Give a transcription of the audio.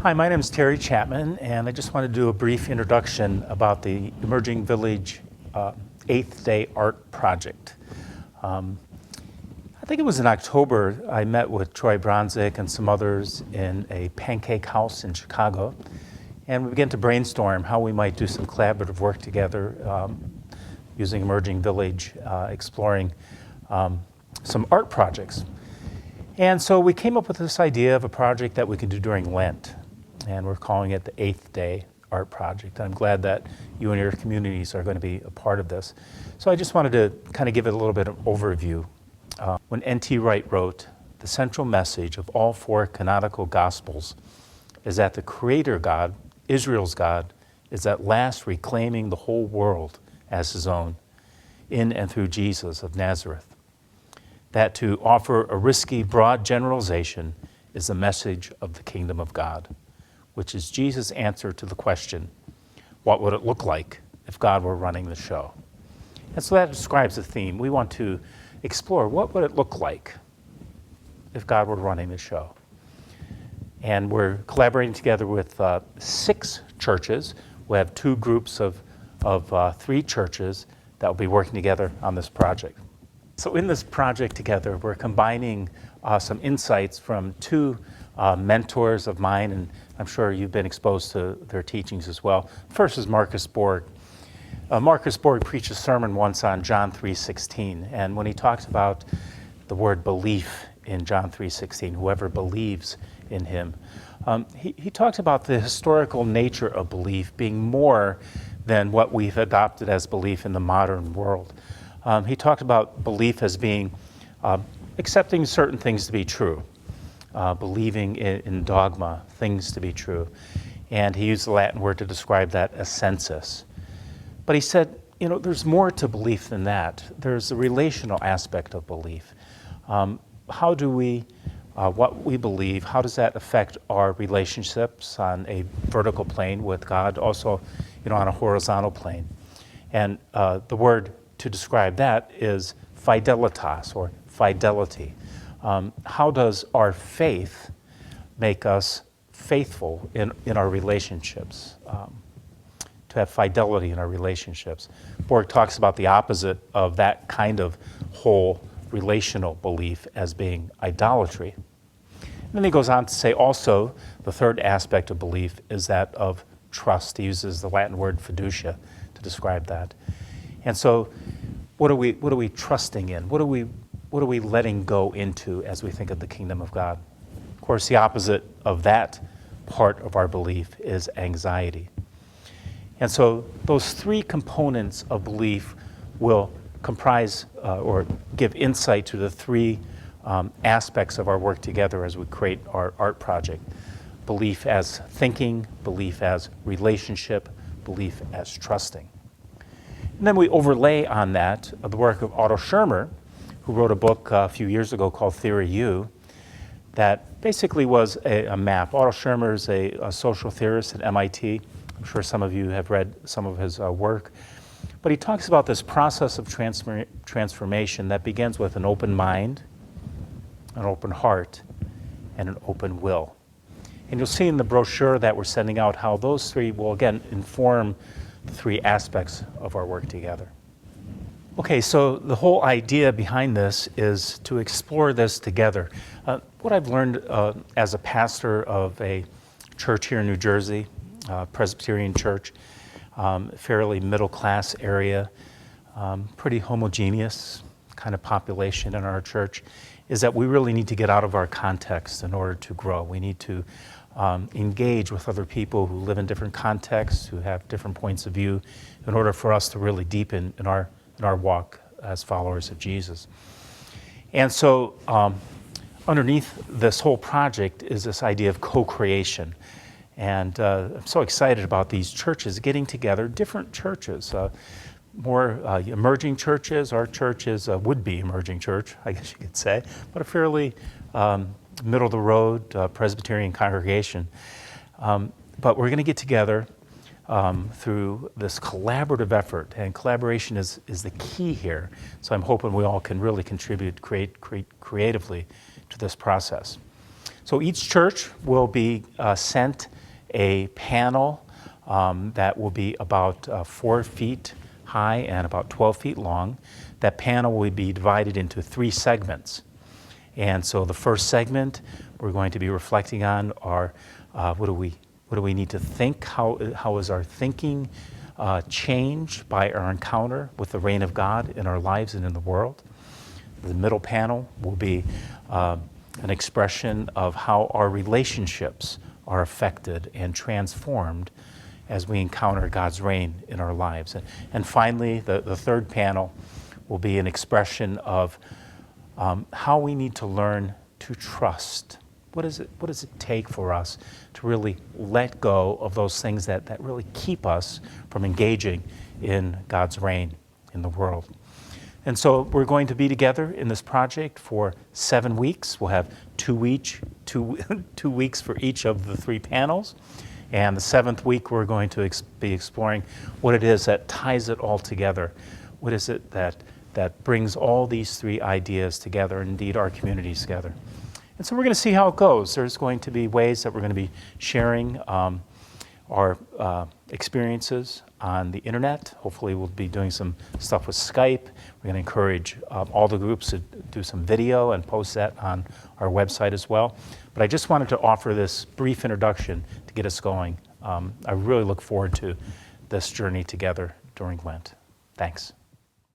Hi, my name is Terry Chapman, and I just want to do a brief introduction about the Emerging Village 8th Day Art Project. I think it was in October I met with Troy Bronzik and some others in a pancake house in Chicago, and we began to brainstorm how we might do some collaborative work together using Emerging Village, exploring some art projects. And so we came up with this idea of a project that we could do during Lent, and we're calling it the 8th Day Art Project. I'm glad that you and your communities are going to be a part of this. So I just wanted to kind of give it a little bit of overview. When N.T. Wright wrote, "The central message of all four canonical Gospels is that the Creator God, Israel's God, is at last reclaiming the whole world as his own, in and through Jesus of Nazareth. That to offer a risky, broad generalization is the message of the kingdom of God, which is Jesus' answer to the question, what would it look like if God were running the show?" And so that describes the theme. We want to explore what would it look like if God were running the show. And we're collaborating together with 6 churches. We have 2 groups of 3 churches that will be working together on this project. So in this project together, we're combining some insights from 2 mentors of mine, and I'm sure you've been exposed to their teachings as well. First is Marcus Borg. Marcus Borg preached a sermon once on John 3:16, and when he talks about the word belief in John 3:16, whoever believes in him, he talks about the historical nature of belief being more than what we've adopted as belief in the modern world. He talked about belief as being accepting certain things to be true, believing in dogma, things to be true. And he used the Latin word to describe that, assensus. But he said, you know, there's more to belief than that. There's the relational aspect of belief. How do we, what we believe, how does that affect our relationships on a vertical plane with God, also, you know, on a horizontal plane? And the word to describe that is fidelitas, or fidelity. How does our faith make us faithful in our relationships, to have fidelity in our relationships? Borg talks about the opposite of that kind of whole relational belief as being idolatry. And then he goes on to say also the third aspect of belief is that of trust. He uses the Latin word fiducia to describe that. And so what are we trusting in? What are we letting go into as we think of the kingdom of God? Of course, the opposite of that part of our belief is anxiety. And so those 3 components of belief will comprise or give insight to the 3 aspects of our work together as we create our art project. Belief as thinking, belief as relationship, belief as trusting. And then we overlay on that the work of Otto Schirmer, who wrote a book a few years ago called Theory U, that basically was a map. Otto Schirmer is a social theorist at MIT. I'm sure some of you have read some of his work. But he talks about this process of transformation that begins with an open mind, an open heart, and an open will. And you'll see in the brochure that we're sending out how those 3 will, again, inform the 3 aspects of our work together. Okay, so the whole idea behind this is to explore this together. What I've learned as a pastor of a church here in New Jersey, Presbyterian church, fairly middle-class area, pretty homogeneous kind of population in our church, is that we really need to get out of our context in order to grow. We need to engage with other people who live in different contexts, who have different points of view, in order for us to really deepen in our walk as followers of Jesus. And so underneath this whole project is this idea of co-creation. And I'm so excited about these churches getting together, different churches, more emerging churches. Our church is a would-be emerging church, I guess you could say, but a fairly middle-of-the-road Presbyterian congregation. But we're going to get together through this collaborative effort, and collaboration is the key here. So I'm hoping we all can really contribute creatively to this process. So each church will be sent a panel that will be about 4 feet high and about 12 feet long. That panel will be divided into 3 segments. And so the first segment we're going to be reflecting on are what do we need to think? How is our thinking changed by our encounter with the reign of God in our lives and in the world? The middle panel will be an expression of how our relationships are affected and transformed as we encounter God's reign in our lives. And finally, the third panel will be an expression of how we need to learn to trust. What does it take for us to really let go of those things that really keep us from engaging in God's reign in the world? And so we're going to be together in this project for 7 weeks. We'll have 2 weeks for each of the 3 panels. And the 7th week, we're going to be exploring what it is that ties it all together. What is it that brings all these 3 ideas together, and indeed our communities together. And so we're going to see how it goes. There's going to be ways that we're going to be sharing our experiences on the internet. Hopefully we'll be doing some stuff with Skype. We're going to encourage all the groups to do some video and post that on our website as well. But I just wanted to offer this brief introduction to get us going. I really look forward to this journey together during Lent. Thanks.